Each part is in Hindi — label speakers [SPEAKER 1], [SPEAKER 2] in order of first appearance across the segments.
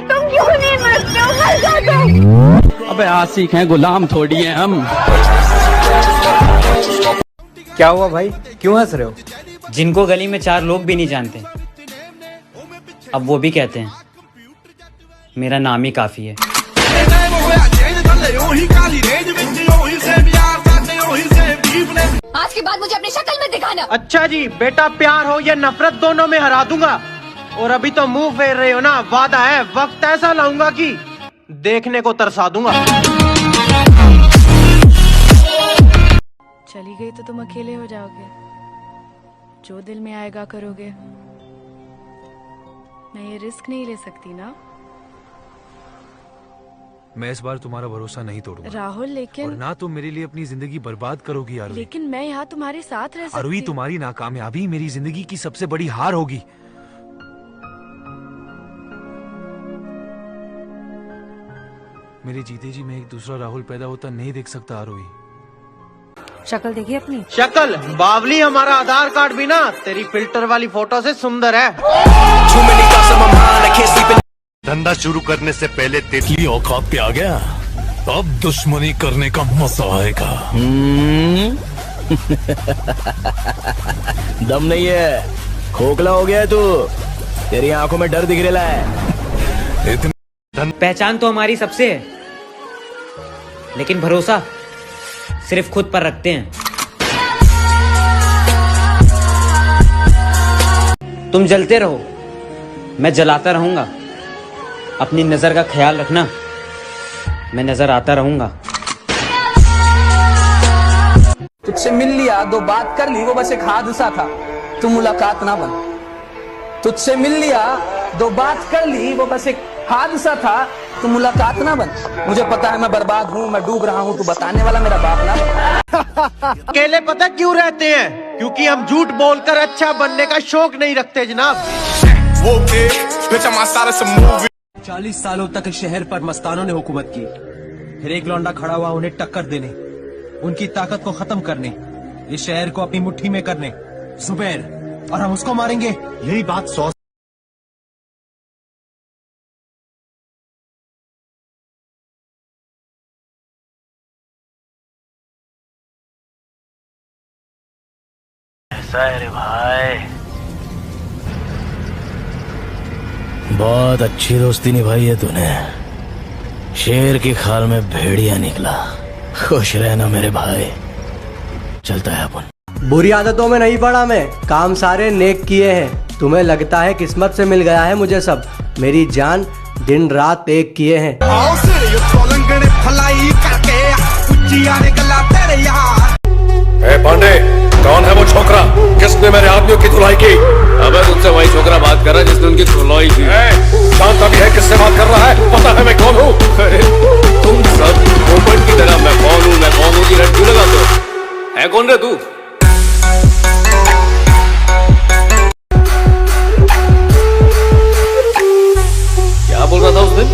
[SPEAKER 1] तुम क्यों नहीं मरते हो? मर जाओ तुम।
[SPEAKER 2] अबे आशिक हैं, गुलाम थोड़ी हैं हम।
[SPEAKER 3] क्या हुआ भाई, क्यों हंस रहे हो?
[SPEAKER 4] जिनको गली में 4 लोग भी नहीं जानते, अब वो भी कहते हैं मेरा नाम ही काफी है।
[SPEAKER 1] आज के बाद मुझे अपनी शक्ल में दिखाना।
[SPEAKER 3] अच्छा जी बेटा, प्यार हो या नफरत दोनों में हरा दूंगा। और अभी तो मुंह फेर रहे हो ना, वादा है वक्त ऐसा लाऊंगा कि देखने को तरसा दूंगा।
[SPEAKER 5] चली गई तो तुम अकेले हो जाओगे, जो दिल में आएगा करोगे। मैं ये रिस्क नहीं ले सकती ना
[SPEAKER 6] मैं इस बार तुम्हारा भरोसा नहीं तोड़ूंगा
[SPEAKER 5] राहुल, लेकिन
[SPEAKER 6] और ना तुम मेरे लिए अपनी जिंदगी बर्बाद करोगी आरुई।
[SPEAKER 5] लेकिन मैं यहाँ तुम्हारे साथ रह सकती।
[SPEAKER 6] आरुई, तुम्हारी नाकामयाबी मेरी जिंदगी की सबसे बड़ी हार होगी। मेरे जीते जी मैं एक दूसरा राहुल पैदा होता नहीं देख सकता आरुई।
[SPEAKER 7] शक्ल देखी अपनी?
[SPEAKER 3] शक्ल बावली, हमारा आधार कार्ड भी ना तेरी फिल्टर वाली फोटो से सुंदर है।
[SPEAKER 8] धंधा शुरू करने से पहले तितली औकात पे आ गया, अब दुश्मनी करने का मजा आएगा।
[SPEAKER 9] दम नहीं है, खोखला हो गया है तू, तेरी आंखों में डर दिख रहा है।
[SPEAKER 4] पहचान तो हमारी सबसे है, लेकिन भरोसा सिर्फ खुद पर रखते हैं। तुम जलते रहो, मैं जलाता रहूंगा। अपनी नजर का ख्याल रखना, मैं नजर आता रहूंगा।
[SPEAKER 2] तुझसे मिल लिया, 2 बात कर ली, वो बस एक हादसा था, तू मुलाकात ना बन। तुझसे मिल लिया, 2 बात कर ली, वो बस एक हादसा था, तू मुलाकात ना बन। मुझे पता है मैं बर्बाद हूँ, मैं डूब रहा हूँ, तू बताने वाला मेरा बाप ना बन।
[SPEAKER 3] अकेले पता क्यों रहते हैं? क्योंकि हम झूठ बोलकर अच्छा बनने का शौक नहीं रखते जनाब।
[SPEAKER 2] 40 सालों तक इस शहर पर मस्तानों ने हुकूमत की, फिर एक लौंडा खड़ा हुआ उन्हें टक्कर देने, उनकी ताकत को खत्म करने, इस शहर को अपनी मुट्ठी में करने। जुबैर, और हम उसको मारेंगे।
[SPEAKER 8] यही बात 100
[SPEAKER 9] ऐसा है रे भाई, बहुत अच्छी दोस्ती निभाई है तूने। शेर की खाल में भेड़िया निकला। खुश रहना मेरे भाई, चलता है अपन।
[SPEAKER 3] बुरी आदतों में नहीं पड़ा मैं, काम सारे नेक किए हैं। तुम्हें लगता है किस्मत से मिल गया है मुझे सब, मेरी जान दिन रात एक किए हैं।
[SPEAKER 8] पांडे, कौन है वो छोकरा? किसने मेरे आदमियों की धुलाई की?
[SPEAKER 10] अबे तुझसे वही छोकरा बात कर रहा है जिसने उनकी धुलाई की।
[SPEAKER 8] जानता भी है किससे बात कर रहा है? पता है मैं कौन हूँ?
[SPEAKER 10] तुम सब पोपट की तरह मैं कौन हूँ की रट क्यों लगाते हो? है कौन रे तू? क्या बोल रहा था उस दिन?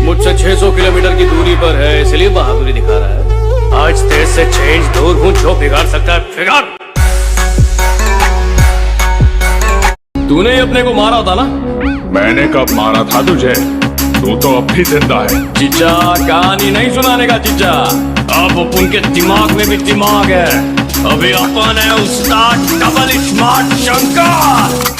[SPEAKER 10] मुझसे 600 किलोमीटर की दूरी पर है, इसलिए बहादुरी दिखा रहा है। आज तेरे से चेंज दूर हूँ, जो बिगाड़ सकता है बिगाड़। तूने ही अपने को मारा था ना?
[SPEAKER 8] मैंने कब मारा था तुझे? तू तो अब भी जिंदा है।
[SPEAKER 10] जीजा, कहानी नहीं सुनाने का जीजा, अब उनके दिमाग में भी दिमाग है। अभी अपन है उस्ताद डबल स्मार्ट शंकर।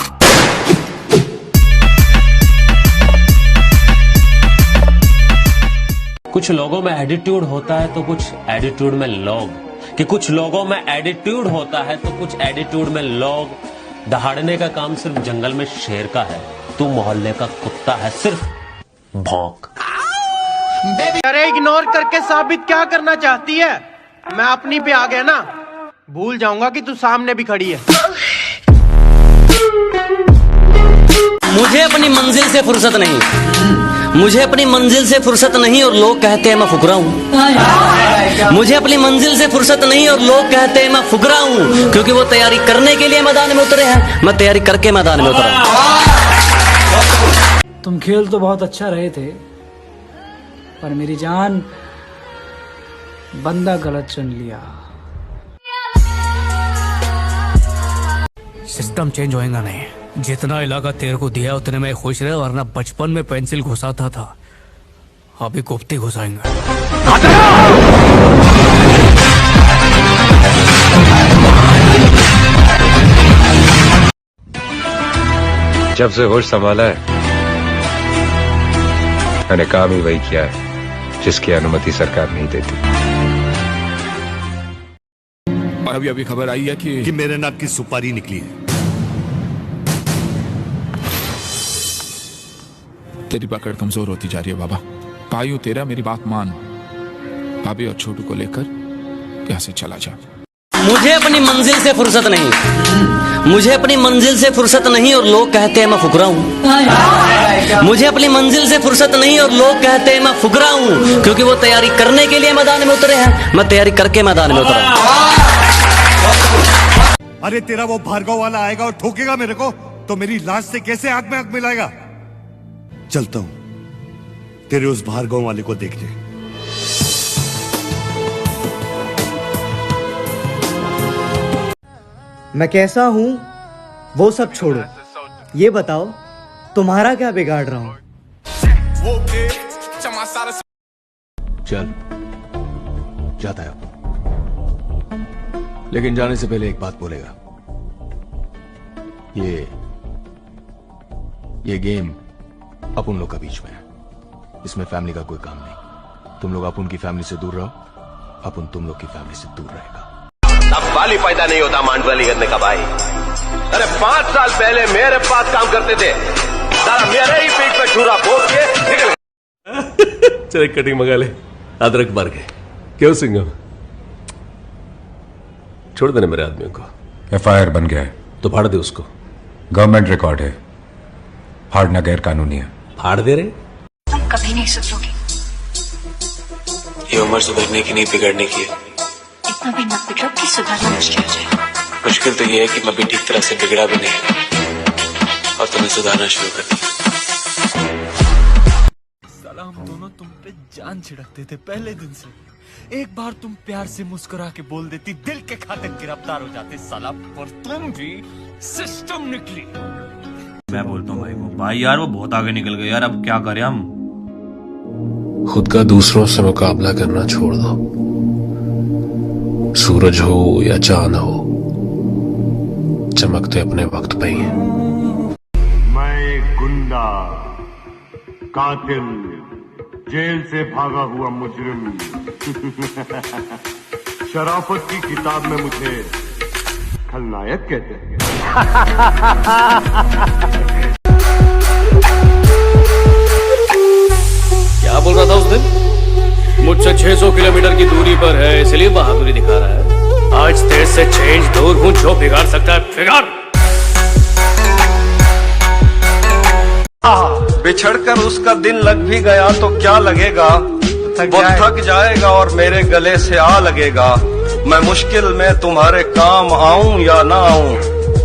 [SPEAKER 10] कुछ लोगों में एटीट्यूड होता है तो कुछ एटीट्यूड में लोग, कि कुछ लोगों में एटीट्यूड होता है तो कुछ एटीट्यूड में लोग। दहाड़ने का काम सिर्फ जंगल में शेर का है, तू मोहल्ले का कुत्ता है, सिर्फ भौंक।
[SPEAKER 3] अरे इग्नोर करके साबित क्या करना चाहती है? मैं अपनी पे आ गया ना, भूल जाऊंगा कि तू सामने भी खड़ी है।
[SPEAKER 4] मुझे अपनी मंजिल से फुर्सत नहीं, मुझे अपनी मंजिल से फुर्सत नहीं और लोग कहते हैं मैं फुकरा हूँ। मुझे अपनी मंजिल से फुर्सत नहीं और लोग कहते हैं मैं फुकरा हूँ, क्योंकि वो तैयारी करने के लिए मैदान में उतरे हैं, मैं तैयारी करके मैदान में उतरा।
[SPEAKER 2] तुम खेल तो बहुत अच्छा रहे थे, पर मेरी जान बंदा गलत चुन लिया।
[SPEAKER 6] सिस्टम चेंज होएगा नहीं,
[SPEAKER 2] जितना इलाका तेरे को दिया उतने में खुश रहे, वरना बचपन में पेंसिल घुसाता था, अभी कोफ्ते घुसाएंगे।
[SPEAKER 11] जब से होश संभाला है मैंने काम ही वही किया है जिसकी अनुमति सरकार नहीं देती।
[SPEAKER 8] अभी अभी खबर आई है कि मेरे नाक की सुपारी निकली है। तेरी पकड़ कमजोर होती जा रही है बाबा। भाइयों तेरा मेरी बात मान, भाभी और छोटू को लेकर यहाँ से चला जा।
[SPEAKER 4] मुझे अपनी मंजिल से फुर्सत नहीं, मुझे अपनी मंजिल से फुर्सत नहीं और लोग कहते हैं मैं फुकरा हूँ। मुझे अपनी मंजिल से फुर्सत नहीं और लोग कहते हैं मैं फुकरा हूँ, क्योंकि वो तैयारी करने के लिए मैदान में उतरे हैं, मैं तैयारी करके मैदान में उतरा हूँ।
[SPEAKER 8] अरे तेरा वो भार्गव वाला आएगा और ठोकेगा मेरे को, तो मेरी लाश से कैसे आंख में आंख मिलाएगा। चलता हूं तेरे उस भार्गव वाले को देखने।
[SPEAKER 3] मैं कैसा हूं वो सब छोड़ो, ये बताओ तुम्हारा क्या बिगाड़ रहा हूं।
[SPEAKER 6] चल जाता है, लेकिन जाने से पहले एक बात बोलेगा। ये गेम अपन लोग का बीच में है, इसमें फैमिली का कोई काम नहीं। तुम लोग अपन की फैमिली से दूर रहो, अपन तुम लोग की फैमिली से दूर रहेगा।
[SPEAKER 11] अब वाली फायदा नहीं होता मांडवाली करने का भाई। अरे 5 साल पहले मेरे पास काम करते थे, सारा मेरे ही पेट पे छुरा भोग के निकल।
[SPEAKER 10] चल कटिंग मंगा ले, अदरक मार के। क्यों सिंघम, छोड़ देने मेरे आदमियों को।
[SPEAKER 11] FIR बन गया है
[SPEAKER 10] तो फाड़ दे उसको।
[SPEAKER 11] गवर्नमेंट रिकॉर्ड है, फाड़ना गैर कानूनी है।
[SPEAKER 10] फाड़ दे रहे,
[SPEAKER 1] तुम कभी नहीं सुधरोगे।
[SPEAKER 9] ये उम्र सुधरने की नहीं बिगड़ने की है।
[SPEAKER 1] इतना भी मत बिगड़ो कि सुधरना मुश्किल हो जाए।
[SPEAKER 9] मुश्किल तो ये है कि मैं भी ठीक तरह से बिगड़ा भी नहीं और तुम्हें सुधारना शुरू कर दिया।
[SPEAKER 6] साला हम दोनों तुम पे जान छिड़कते थे पहले दिन से। एक बार तुम प्यार से मुस्कुरा के बोल देती, दिल के खातिर गिरफ्तार हो जाते साला, पर तुम भी सिस्टम निकली।
[SPEAKER 9] मैं बोलता हूँ भाई को, भाई यार वो बहुत आगे निकल गए यार, अब क्या करें हम।
[SPEAKER 10] खुद का दूसरों से मुकाबला करना छोड़ दो। सूरज हो या चांद हो, चमकते अपने वक्त पे ही है।
[SPEAKER 8] मैं एक गुंडा, कातिल, जेल से भागा हुआ मुजरिम। शराफत की किताब में मुझे खलनायक कहते हैं।
[SPEAKER 9] क्या बोल रहा था उस दिन? मुझसे 600 किलोमीटर की दूरी पर है इसलिए बहादुरी दिखा रहा है। आज तेरे से 6 इंच दूर हूं, जो बिगाड़ सकता है बिगाड़।
[SPEAKER 11] बिछड़कर उसका दिन लग भी गया तो क्या लगेगा, वो थक जाएगा और मेरे गले से आ लगेगा। मैं मुश्किल में तुम्हारे काम आऊं या ना आऊं,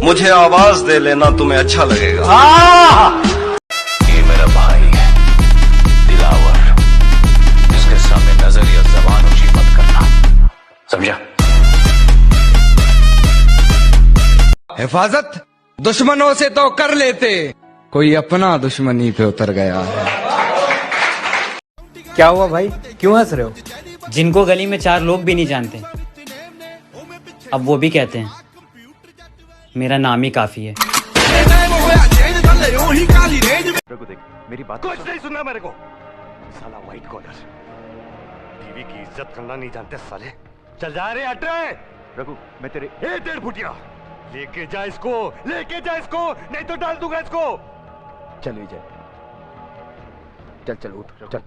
[SPEAKER 11] मुझे आवाज दे लेना, तुम्हें अच्छा लगेगा।
[SPEAKER 9] ये मेरा भाई है दिलावर, इसके सामने नजर या जबान ऊंची मत करना, समझा?
[SPEAKER 3] हिफाजत दुश्मनों से तो कर लेते, कोई अपना दुश्मनी पे उतर गया है। क्या हुआ भाई, क्यों हंस रहे हो?
[SPEAKER 12] जिनको गली में 4 लोग भी नहीं जानते, अब वो भी कहते हैं मेरा नाम ही काफी है।
[SPEAKER 8] मेरी बात कुछ नहीं सुनना मेरे को। साला व्हाइट कॉलर, बीवी की इज्जत करना नहीं जानते साले। चल जा रहे हट रहे। रघु मैं तेरे 1.5 फुटिया, लेके जा इसको, लेके जा इसको, नहीं तो डाल दूंगा इसको। चल विजय, चल चल उठ चल।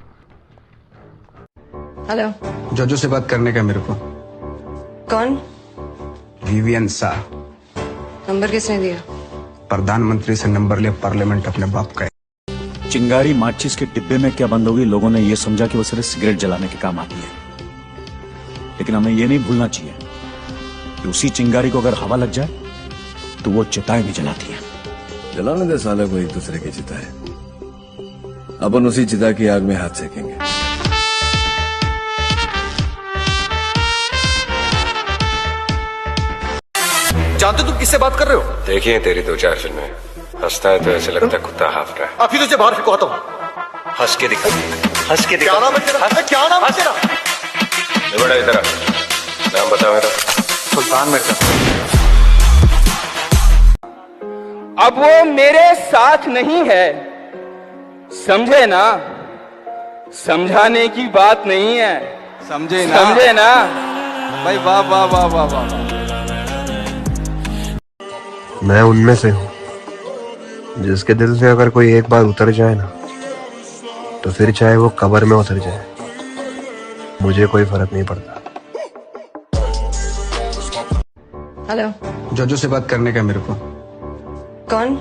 [SPEAKER 7] हेलो,
[SPEAKER 3] जोजो से बात करने का मेरे को।
[SPEAKER 7] कौन?
[SPEAKER 3] विवियन शाह।
[SPEAKER 7] नंबर किसने दिया?
[SPEAKER 3] प्रधानमंत्री से नंबर ले, पार्लियामेंट अपने बाप का है।
[SPEAKER 9] चिंगारी माचिस के डिब्बे में क्या बंद होगी, लोगों ने ये समझा कि वो सिर्फ सिगरेट जलाने के काम आती है, लेकिन हमें ये नहीं भूलना चाहिए कि उसी चिंगारी को अगर हवा लग जाए तो वो चिताएं भी जलाती है।
[SPEAKER 11] जलाने दे साले को एक दूसरे की चिता है, अपन उसी चिता की आग में हाथ सेकेंगे।
[SPEAKER 6] जानते तुम किससे बात कर रहे हो?
[SPEAKER 11] देखिए तेरी 2-4 फिल्में,
[SPEAKER 13] हंसता है तो ऐसे लगता है कुत्ता हाफ रहा है।
[SPEAKER 8] अभी तुझे बाहर फेंको तो
[SPEAKER 13] हंस के दिखा, हंस के दिखा।
[SPEAKER 8] क्या नाम है तेरा? क्या नाम है तेरा?
[SPEAKER 13] बड़ा इधर नाम बता मेरा।
[SPEAKER 8] सुल्तान मिर्जा।
[SPEAKER 14] अब वो मेरे साथ नहीं है, समझे ना? समझाने की बात नहीं है,
[SPEAKER 15] समझे ना?
[SPEAKER 14] समझे ना
[SPEAKER 15] भाई? वाह वाह वाह वाह वाह।
[SPEAKER 16] मैं उनमें से हूँ जिसके दिल से अगर कोई एक बार उतर जाए ना, तो फिर चाहे वो कब्र में उतर जाए, मुझे कोई फर्क नहीं पड़ता।
[SPEAKER 7] हेलो।
[SPEAKER 15] जोजो से बात करने का मेरे को।
[SPEAKER 7] कौन?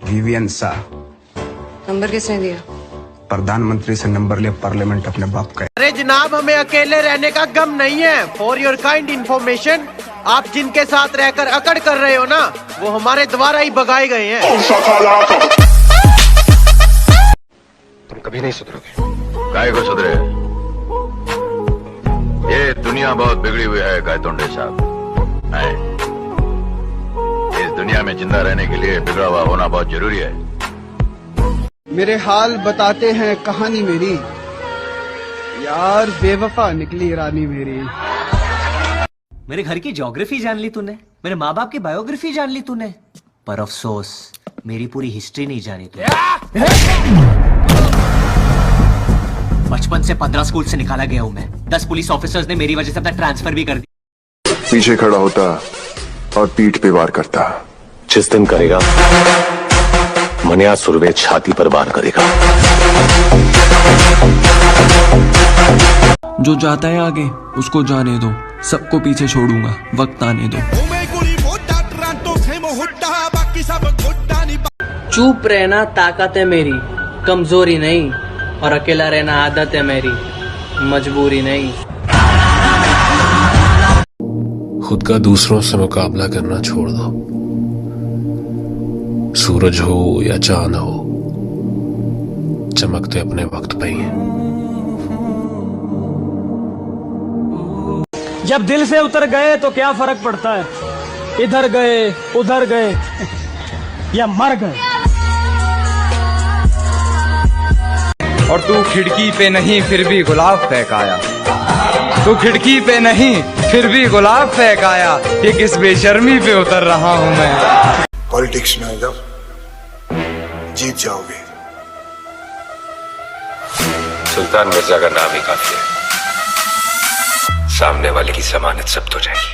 [SPEAKER 15] विवियन शाह।
[SPEAKER 7] नंबर किसने दिया?
[SPEAKER 15] प्रधानमंत्री से नंबर लिया, पार्लियामेंट अपने बाप का।
[SPEAKER 3] अरे जनाब, हमें अकेले रहने का गम नहीं है। फॉर योर काइंड इन्फॉर्मेशन, आप जिनके साथ रहकर अकड़ कर रहे हो ना, वो हमारे द्वारा ही भगाए गए हैं।
[SPEAKER 8] तुम कभी नहीं सुधरोगे।
[SPEAKER 13] काय को सुधरे? ये दुनिया बहुत बिगड़ी हुई है गायतोंडे साहब। इस दुनिया में जिंदा रहने के लिए बिगड़ा हुआ होना बहुत जरूरी है।
[SPEAKER 15] मेरे हाल बताते हैं कहानी मेरी, यार बेवफा निकली रानी मेरी।
[SPEAKER 17] मेरे घर की ज्योग्राफी जान ली तूने, मेरे माँ बाप की बायोग्राफी जान ली तूने, पर अफसोस मेरी पूरी हिस्ट्री नहीं जानी तूने। बचपन से 15 स्कूल से निकाला गया हूं मैं। 10 पुलिस ऑफिसर्स ने मेरी वजह से अपना ट्रांसफर भी कर दिया।
[SPEAKER 16] पीछे खड़ा होता और पीठ पे वार करता।
[SPEAKER 11] जिस दिन करेगा मनिया सुरवे छाती पर वार करेगा।
[SPEAKER 6] जो जाता है आगे उसको जाने दो, सबको पीछे छोड़ूंगा, वक्त आने दो।
[SPEAKER 2] चुप रहना ताकत है मेरी, कमजोरी नहीं, और अकेला रहना आदत है मेरी, मजबूरी नहीं।
[SPEAKER 18] खुद का दूसरों से मुकाबला करना छोड़ दो। सूरज हो या चांद हो, चमकते अपने वक्त पे ही हैं।
[SPEAKER 12] जब दिल से उतर गए तो क्या फर्क पड़ता है, इधर गए उधर गए या मर गए।
[SPEAKER 19] और तू खिड़की पे नहीं फिर भी गुलाब फेंकाया, तू खिड़की पे नहीं फिर भी गुलाब फेंकाया, ये किस बेशर्मी पे उतर रहा हूँ मैं।
[SPEAKER 16] पॉलिटिक्स में अगर जीत जाओगे।
[SPEAKER 13] सुल्तान मिर्जा का नाम ही काफी है, सामने वाले की जमानत जब्त हो जाएगी।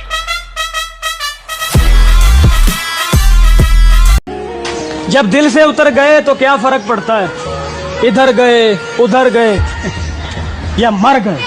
[SPEAKER 12] जब दिल से उतर गए तो क्या फर्क पड़ता है, इधर गए उधर गए या मर गए।